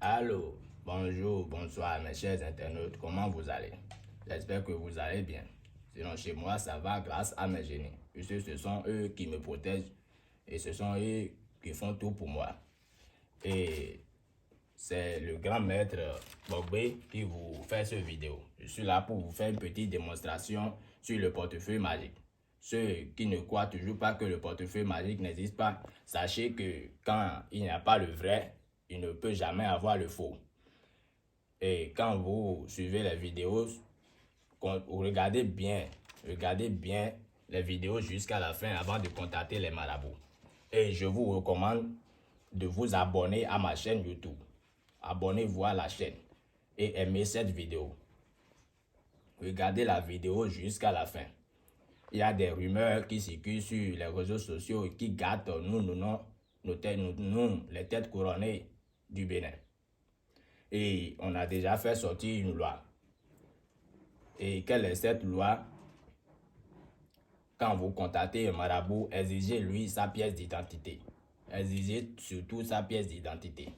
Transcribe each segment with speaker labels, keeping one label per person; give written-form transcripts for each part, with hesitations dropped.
Speaker 1: Allô, bonjour, bonsoir mes chers internautes, comment vous allez? J'espère que vous allez bien. Sinon chez moi ça va grâce à mes génies, puisque ce sont eux qui me protègent et ce sont eux qui font tout pour moi. Et c'est le grand maître Bogbe qui vous fait cette vidéo. Je suis là pour vous faire une petite démonstration sur le portefeuille magique. Ceux qui ne croient toujours pas que le portefeuille magique n'existe pas, sachez que quand il n'y a pas le vrai, il ne peut jamais avoir le faux. Et quand vous suivez les vidéos, regardez bien les vidéos jusqu'à la fin avant de contacter les marabouts. Et je vous recommande de vous abonner à ma chaîne YouTube. Abonnez-vous à la chaîne et aimez cette vidéo. Regardez la vidéo jusqu'à la fin. Il y a des rumeurs qui circulent sur les réseaux sociaux qui gâtent les têtes couronnées du Bénin. Et on a déjà fait sortir une loi. Et quelle est cette loi? Quand vous contactez un marabout, exigez-lui sa pièce d'identité. Exigez surtout sa pièce d'identité.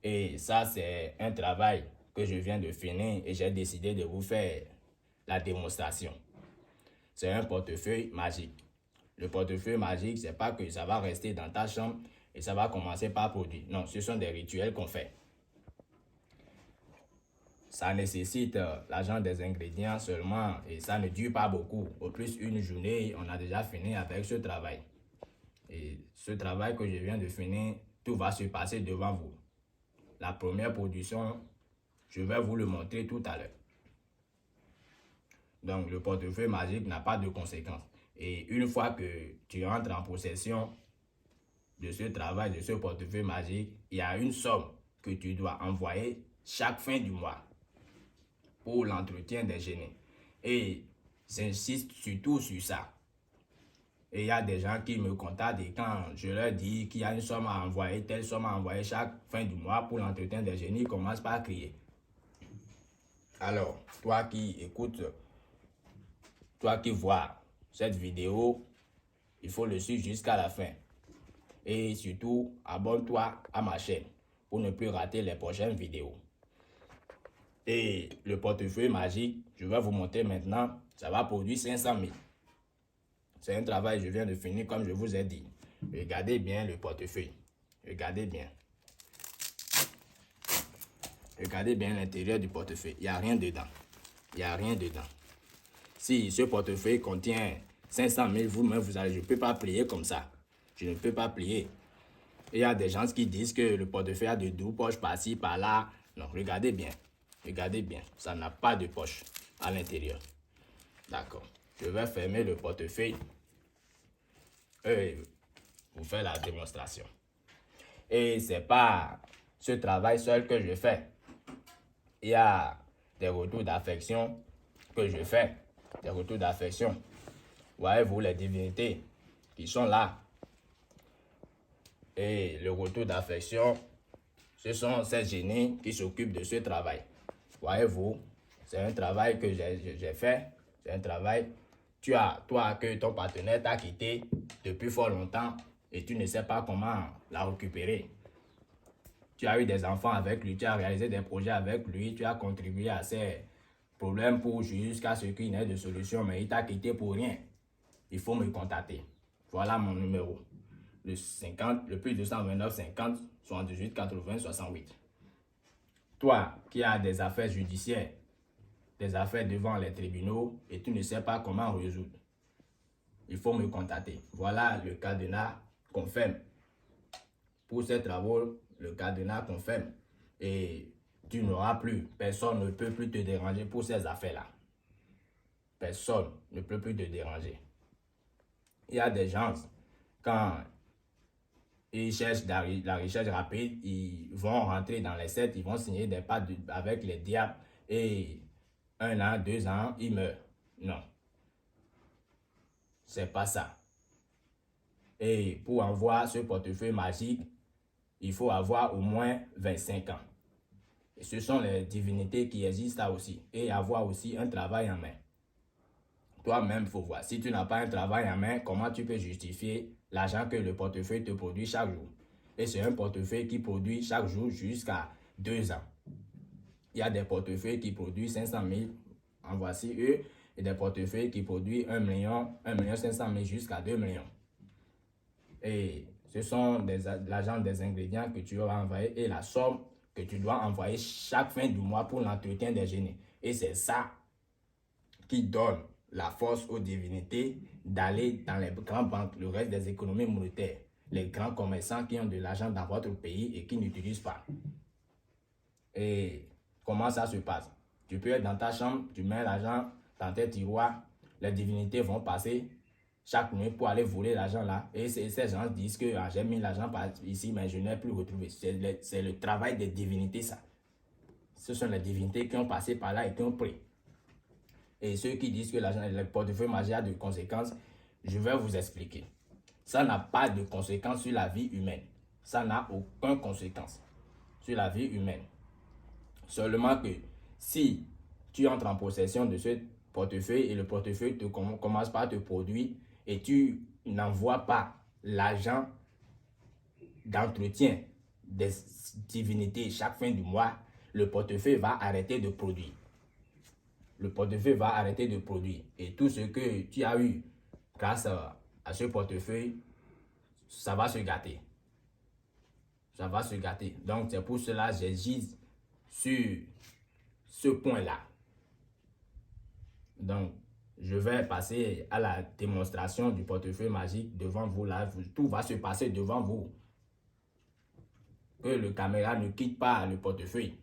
Speaker 1: Et ça, c'est un travail que je viens de finir et j'ai décidé de vous faire la démonstration. C'est un portefeuille magique. Le portefeuille magique, c'est pas que ça va rester dans ta chambre et ça va commencer par produire. Non, ce sont des rituels qu'on fait. Ça nécessite l'argent des ingrédients seulement et ça ne dure pas beaucoup. Au plus une journée, on a déjà fini avec ce travail. Et ce travail que je viens de finir, tout va se passer devant vous. La première production, je vais vous le montrer tout à l'heure. Donc, le portefeuille magique n'a pas de conséquences. Et une fois que tu entres en possession de ce travail, de ce portefeuille magique, il y a une somme que tu dois envoyer chaque fin du mois pour l'entretien des génies. Et j'insiste surtout sur ça. Et il y a des gens qui me contactent et quand je leur dis qu'il y a une somme à envoyer, telle somme à envoyer chaque fin du mois pour l'entretien des génies, ils commencent par crier. Alors, toi qui écoutes, toi qui vois cette vidéo, il faut le suivre jusqu'à la fin. Et surtout, abonne-toi à ma chaîne pour ne plus rater les prochaines vidéos. Et le portefeuille magique, je vais vous montrer maintenant, ça va produire 500 000. C'est un travail que je viens de finir comme je vous ai dit. Regardez bien le portefeuille. Regardez bien. Regardez bien l'intérieur du portefeuille. Il n'y a rien dedans. Il n'y a rien dedans. Si ce portefeuille contient 500 000, vous-même, je ne peux pas plier comme ça. Je ne peux pas plier. Il y a des gens qui disent que le portefeuille a de 12 poches par-ci, par-là. Non, regardez bien. Regardez bien. Ça n'a pas de poche à l'intérieur. D'accord. Je vais fermer le portefeuille et vous faire la démonstration. Et ce n'est pas ce travail seul que je fais. Il y a des retours d'affection que je fais. Des retours d'affection. Voyez-vous les divinités qui sont là. Et le retour d'affection, ce sont ces génies qui s'occupent de ce travail. Voyez-vous, c'est un travail que j'ai fait. C'est un travail. Toi, que ton partenaire t'a quitté depuis fort longtemps et tu ne sais pas comment la récupérer. Tu as eu des enfants avec lui, tu as réalisé des projets avec lui, tu as contribué à ses problèmes jusqu'à ce qu'il n'ait de solution, mais il t'a quitté pour rien. Il faut me contacter. Voilà mon numéro. Le plus 229 50 78 80 68. Toi qui as des affaires judiciaires, des affaires devant les tribunaux et tu ne sais pas comment résoudre, il faut me contacter. Voilà le cadenas qu'on fait. Pour ces travaux, le cadenas qu'on fait. Et tu n'auras plus, personne ne peut plus te déranger pour ces affaires-là. Personne ne peut plus te déranger. Il y a des gens, quand ils cherchent la recherche rapide, ils vont rentrer dans les sectes, ils vont signer des pactes avec les diables et 1 an, 2 ans, ils meurent. Non. C'est pas ça. Et pour avoir ce portefeuille magique, il faut avoir au moins 25 ans. Et ce sont les divinités qui existent là aussi. Et avoir aussi un travail en main. Toi-même, il faut voir. Si tu n'as pas un travail en main, comment tu peux justifier l'argent que le portefeuille te produit chaque jour? Et c'est un portefeuille qui produit chaque jour jusqu'à 2 ans. Il y a des portefeuilles qui produisent 500 000, en voici eux, et des portefeuilles qui produisent 1 million, 500 000 jusqu'à 2 millions. Et ce sont l'argent des ingrédients que tu vas envoyer et la somme que tu dois envoyer chaque fin du mois pour l'entretien des génies. Et c'est ça qui donne la force aux divinités d'aller dans les grandes banques, le reste des économies monétaires, les grands commerçants qui ont de l'argent dans votre pays et qui n'utilisent pas. Et comment ça se passe? Tu peux être dans ta chambre, tu mets l'argent dans tes tiroirs, les divinités vont passer chaque nuit pour aller voler l'argent là. Et ces gens disent que j'ai mis l'argent ici, mais je n'ai plus retrouvé. C'est le travail des divinités, ça. Ce sont les divinités qui ont passé par là et qui ont pris. Et ceux qui disent que le portefeuille magique a de conséquences, je vais vous expliquer. Ça n'a pas de conséquences sur la vie humaine. Ça n'a aucune conséquence sur la vie humaine. Seulement que si tu entres en possession de ce portefeuille et le portefeuille commence par te produire et tu n'envoies pas l'argent d'entretien des divinités chaque fin du mois, le portefeuille va arrêter de produire. Le portefeuille va arrêter de produire. Et tout ce que tu as eu grâce à ce portefeuille, ça va se gâter. Ça va se gâter. Donc, c'est pour cela que j'agis sur ce point-là. Donc, je vais passer à la démonstration du portefeuille magique devant vous là. Tout va se passer devant vous. Que le caméra ne quitte pas le portefeuille.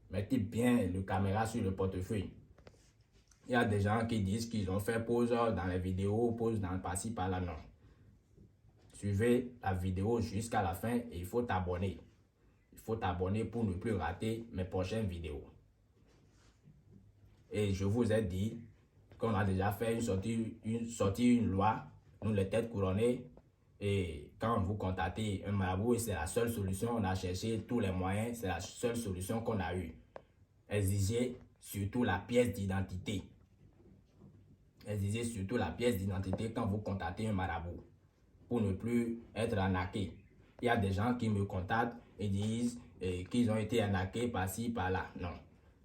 Speaker 1: Mettez bien le caméra sur le portefeuille. Il y a des gens qui disent qu'ils ont fait pause dans les vidéos, pause dans le par-ci, par-là. Non. Suivez la vidéo jusqu'à la fin et il faut t'abonner. Il faut t'abonner pour ne plus rater mes prochaines vidéos. Et je vous ai dit qu'on a déjà fait une loi, nous les têtes couronnées. Et quand vous contactez un marabout, c'est la seule solution. On a cherché tous les moyens, c'est la seule solution qu'on a eue. Exigez surtout la pièce d'identité. Exigez surtout la pièce d'identité quand vous contactez un marabout pour ne plus être arnaqué. Il y a des gens qui me contactent et disent qu'ils ont été arnaqués par-ci, par-là. Non.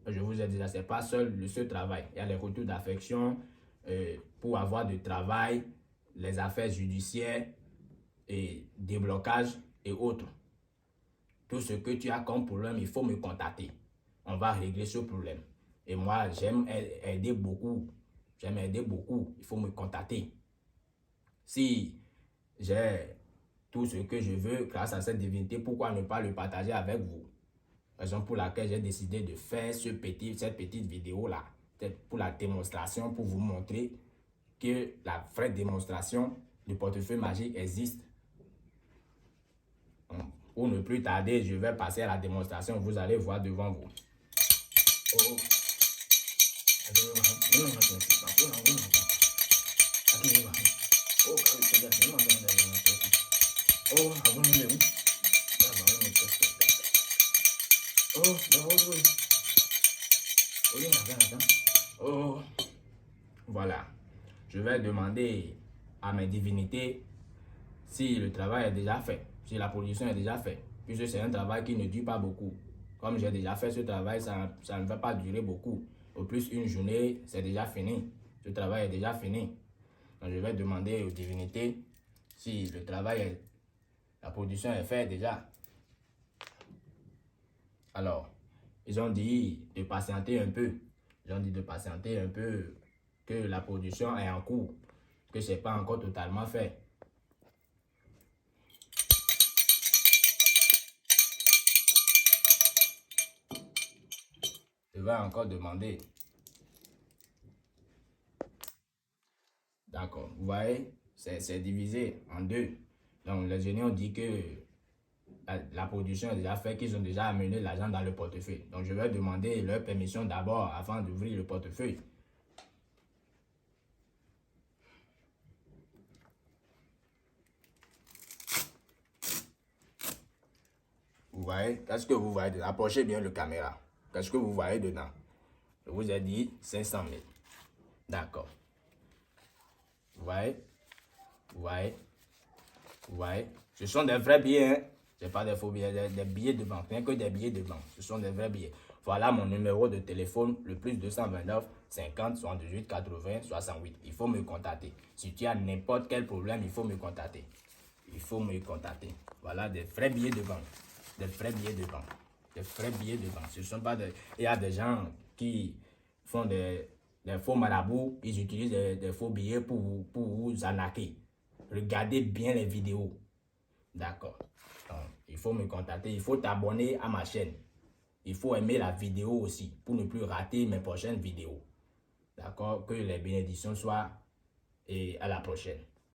Speaker 1: Je vous ai dit, ce n'est pas seul le seul travail. Il y a les retours d'affection pour avoir du travail, les affaires judiciaires, et déblocage et autres. Tout ce que tu as comme problème, il faut me contacter. On va régler ce problème. Et moi, j'aime aider beaucoup. J'aime aider beaucoup. Il faut me contacter. Si j'ai tout ce que je veux grâce à cette divinité, pourquoi ne pas le partager avec vous? Raison pour laquelle j'ai décidé de faire cette petite vidéo-là. Pour la démonstration, pour vous montrer que la vraie démonstration du portefeuille magique existe. Pour ne plus tarder, je vais passer à la démonstration. Vous allez voir devant vous. Oh. Oh. Voilà. Je vais demander à mes divinités si le travail est déjà fait, si la production est déjà faite, puisque c'est un travail qui ne dure pas beaucoup. Comme j'ai déjà fait ce travail, ça ne va pas durer beaucoup. Au plus, une journée, c'est déjà fini. Ce travail est déjà fini. Donc, je vais demander aux divinités si le travail, la production est faite déjà. Alors, ils ont dit de patienter un peu. Ils ont dit de patienter un peu, que la production est en cours, que ce n'est pas encore totalement fait. Je vais encore demander. D'accord, vous voyez, c'est divisé en deux. Donc, les génies ont dit que la production est déjà faite, qu'ils ont déjà amené l'argent dans le portefeuille. Donc, je vais demander leur permission d'abord avant d'ouvrir le portefeuille. Vous voyez, qu'est-ce que vous voyez dedans? Approchez bien le caméra. Qu'est-ce que vous voyez dedans? Je vous ai dit 500 000. D'accord. Vous voyez? Vous voyez? Vous voyez? Ce sont des vrais billets. Hein? C'est pas des faux billets, des billets de banque. Ce n'est que des billets de banque. Ce sont des vrais billets. Voilà mon numéro de téléphone, le plus 229 50 78 80 68. Il faut me contacter. Si tu as n'importe quel problème, il faut me contacter. Il faut me contacter. Voilà des vrais billets de banque. Des vrais billets de banque. Des vrais billets de banque. Ce sont pas des... Il y a des gens qui font des faux marabouts. Ils utilisent des faux billets pour vous arnaquer. Regardez bien les vidéos. D'accord. Donc, il faut me contacter. Il faut t'abonner à ma chaîne. Il faut aimer la vidéo aussi pour ne plus rater mes prochaines vidéos. D'accord? Que les bénédictions soient et à la prochaine.